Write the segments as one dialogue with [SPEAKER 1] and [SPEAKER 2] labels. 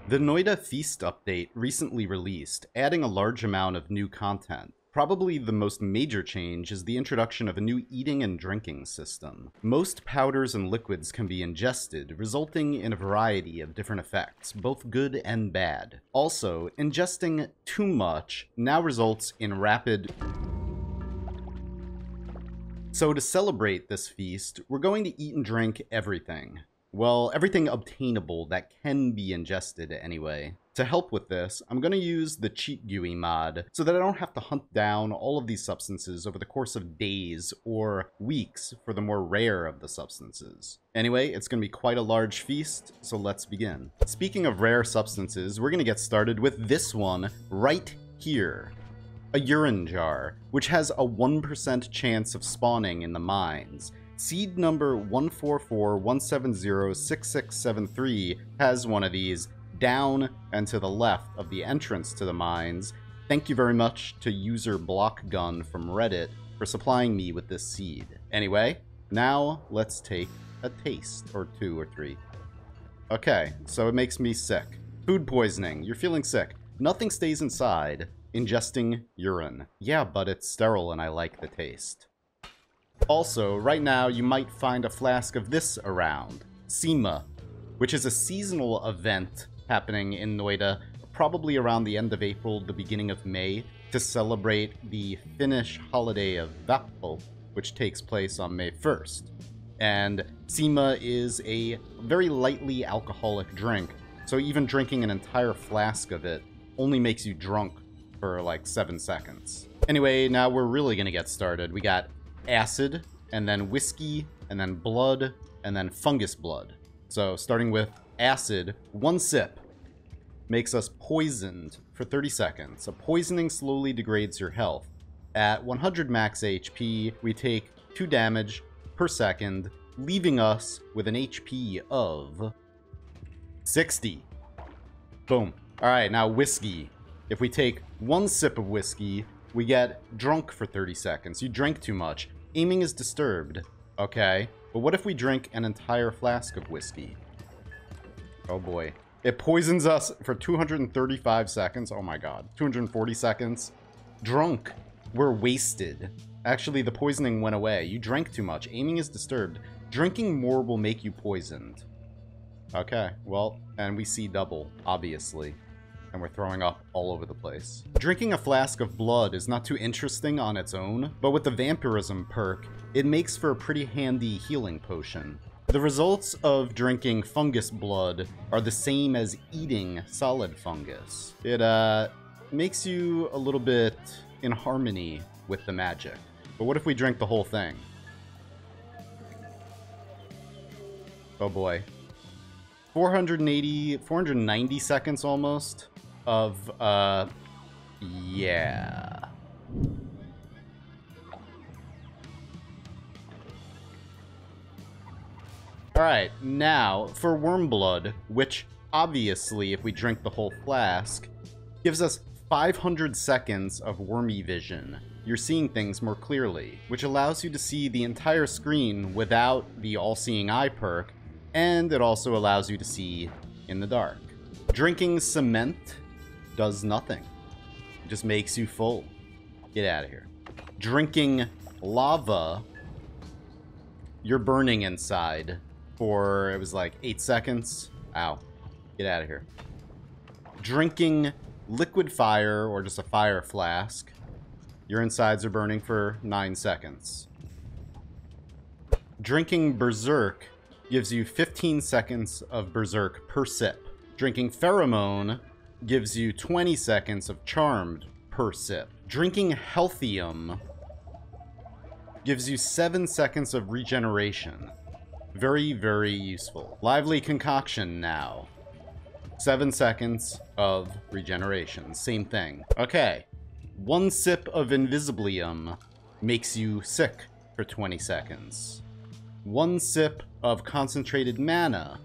[SPEAKER 1] The Noita Feast update recently released, adding a large amount of new content. Probably the most major change is the introduction of a new eating and drinking system. Most powders and liquids can be ingested, resulting in a variety of different effects, both good and bad. Also, ingesting too much now results in rapid... So to celebrate this feast, we're going to eat and drink everything. Well, everything obtainable that can be ingested anyway. To help with this, I'm going to use the Cheat GUI mod so that I don't have to hunt down all of these substances over the course of days or weeks for the more rare of the substances. Anyway, it's going to be quite a large feast, so let's begin. Speaking of rare substances, we're going to get started with this one right here. A urine jar, which has a 1% chance of spawning in the mines. Seed number 144-170-6673 has one of these down and to the left of the entrance to the mines. Thank you very much to user Blockgun from Reddit for supplying me with this seed. Anyway, now let's take a taste, or two or three. Okay, so it makes me sick. Food poisoning, you're feeling sick. Nothing stays inside. Ingesting urine. Yeah, but it's sterile and I like the taste. Also, right now you might find a flask of this around. Seema, which is a seasonal event happening in Noita, probably around the end of April, the beginning of May, to celebrate the Finnish holiday of Vappu, which takes place on May 1st. And Seema is a very lightly alcoholic drink, so even drinking an entire flask of it only makes you drunk for like 7 seconds. Anyway, now we're really gonna get started. We got acid, and then whiskey, and then blood, and then fungus blood. So starting with acid, one sip makes us poisoned for 30 seconds. A poisoning slowly degrades your health. At 100 max HP, we take 2 damage per second, leaving us with an HP of 60. Boom. Alright, now whiskey. If we take 1 sip of whiskey, we get drunk for 30 seconds. You drank too much. Aiming is disturbed. Okay, but what if we drink an entire flask of whiskey? Oh boy. It poisons us for 235 seconds. Oh my god. 240 seconds. Drunk. We're wasted. Actually, the poisoning went away. You drank too much. Aiming is disturbed. Drinking more will make you poisoned. Okay, well, and we see double, obviously. And we're throwing up all over the place. Drinking a flask of blood is not too interesting on its own, but with the vampirism perk, it makes for a pretty handy healing potion. The results of drinking fungus blood are the same as eating solid fungus. It makes you a little bit in harmony with the magic. But what if we drink the whole thing? Oh boy. 490 seconds almost of, yeah. Alright, now, for worm blood, which, obviously, if we drink the whole flask, gives us 500 seconds of wormy vision. You're seeing things more clearly, which allows you to see the entire screen without the all-seeing eye perk, and it also allows you to see in the dark. Drinking cement does nothing. It just makes you full. Get out of here. Drinking lava, you're burning inside for, it was like 8 seconds. Ow. Get out of here. Drinking liquid fire, or just a fire flask, your insides are burning for 9 seconds. Drinking berserk gives you 15 seconds of berserk per sip. Drinking pheromone gives you 20 seconds of charmed per sip. Drinking healthium gives you 7 seconds of regeneration. Very, very useful. Lively concoction now. 7 seconds of regeneration. Same thing. Okay. 1 sip of invisiblium makes you sick for 20 seconds. 1 sip of concentrated mana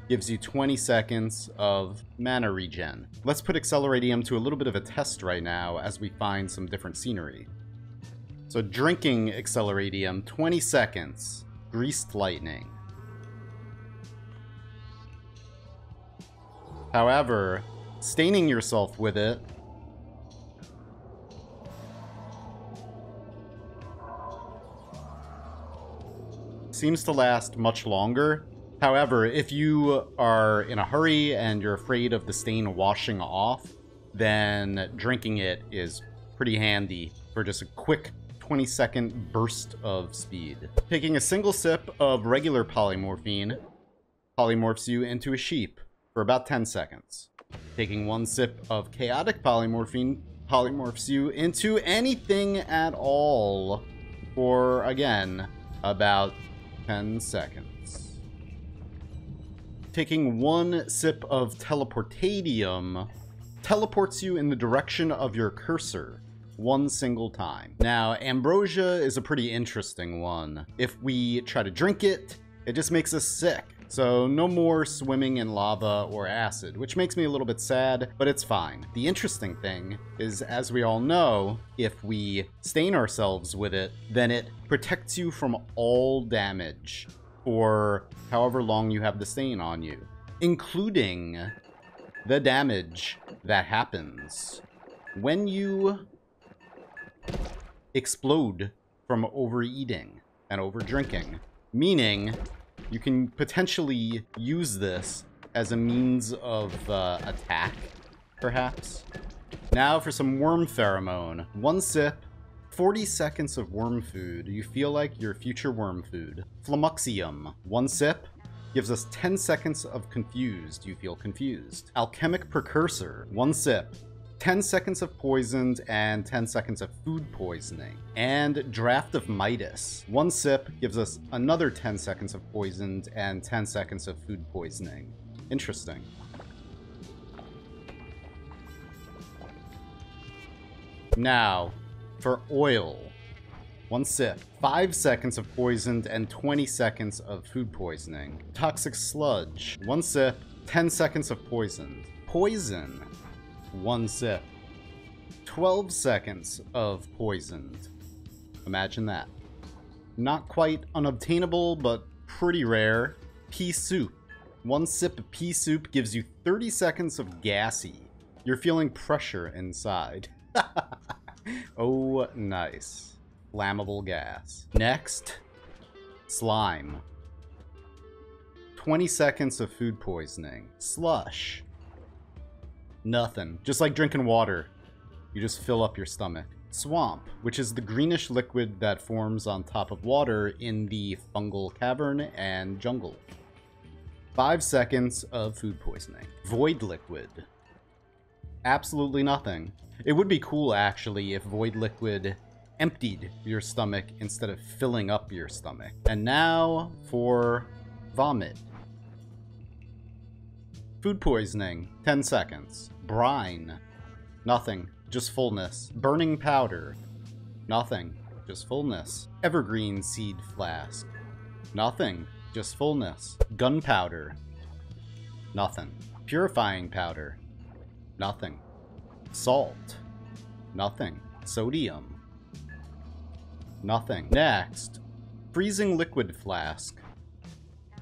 [SPEAKER 1] gives you 20 seconds of mana regen. Let's put Acceleratium to a little bit of a test right now as we find some different scenery. So drinking Acceleratium, 20 seconds. Greased lightning. However, staining yourself with it seems to last much longer. However, if you are in a hurry and you're afraid of the stain washing off, then drinking it is pretty handy for just a quick 20-second burst of speed. Taking a single sip of regular polymorphine polymorphs you into a sheep for about 10 seconds. Taking one sip of chaotic polymorphine polymorphs you into anything at all for, again, about 10 seconds. Taking one sip of teleportadium teleports you in the direction of your cursor one single time. Now, ambrosia is a pretty interesting one. If we try to drink it, it just makes us sick. So no more swimming in lava or acid, which makes me a little bit sad, but it's fine. The interesting thing is, as we all know, if we stain ourselves with it, then it protects you from all damage for however long you have the stain on you, including the damage that happens when you explode from overeating and overdrinking, meaning you can potentially use this as a means of attack, perhaps. Now for some worm pheromone. One sip, 40 seconds of worm food. You feel like your future worm food. Flummoxium. One sip gives us 10 seconds of confused. You feel confused. Alchemic precursor. One sip, 10 seconds of poisoned and 10 seconds of food poisoning. And Draft of Midas. One sip gives us another 10 seconds of poisoned and 10 seconds of food poisoning. Interesting. Now, for oil. One sip, 5 seconds of poisoned and 20 seconds of food poisoning. Toxic sludge. One sip, 10 seconds of poisoned. Poison. One sip, 12 seconds of poisoned. Imagine that. Not quite unobtainable, but pretty rare. Pea soup. One sip of pea soup gives you 30 seconds of gassy. You're feeling pressure inside. Oh, nice. Flammable gas. Next, slime. 20 seconds of food poisoning. Slush. Nothing. Just like drinking water. You just fill up your stomach. Swamp, which is the greenish liquid that forms on top of water in the fungal cavern and jungle. 5 seconds of food poisoning. Void liquid. Absolutely nothing. It would be cool, actually, if void liquid emptied your stomach instead of filling up your stomach. And now for vomit. Food poisoning, 10 seconds. Brine, nothing, just fullness. Burning powder, nothing, just fullness. Evergreen seed flask, nothing, just fullness. Gunpowder, nothing. Purifying powder, nothing. Salt, nothing. Sodium, nothing. Next, freezing liquid flask.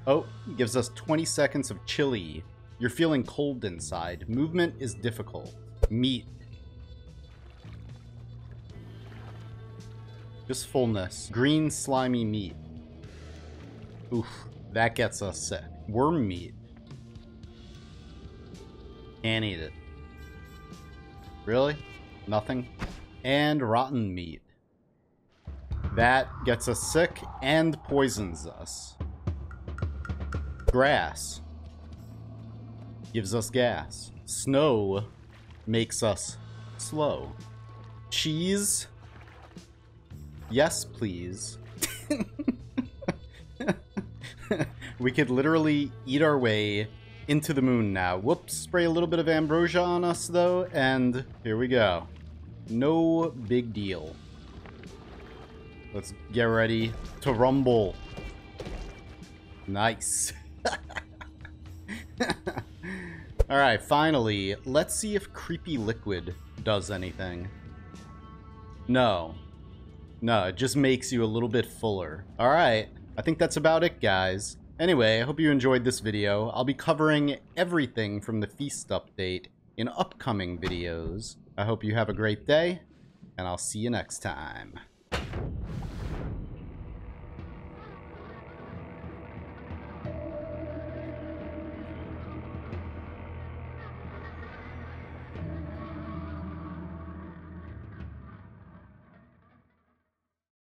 [SPEAKER 1] Oh, gives us 20 seconds of chili. You're feeling cold inside. Movement is difficult. Meat. Just fullness. Green slimy meat. Oof, that gets us sick. Worm meat. Can't eat it. Really? Nothing? And rotten meat. That gets us sick and poisons us. Grass. Gives us gas. Snow makes us slow. Cheese. Yes, please. We could literally eat our way into the moon now. Whoops, spray a little bit of ambrosia on us, though, and here we go. No big deal. Let's get ready to rumble. Nice. Alright, finally, let's see if creepy liquid does anything. No. No, it just makes you a little bit fuller. Alright, I think that's about it, guys. Anyway, I hope you enjoyed this video. I'll be covering everything from the Feast update in upcoming videos. I hope you have a great day, and I'll see you next time.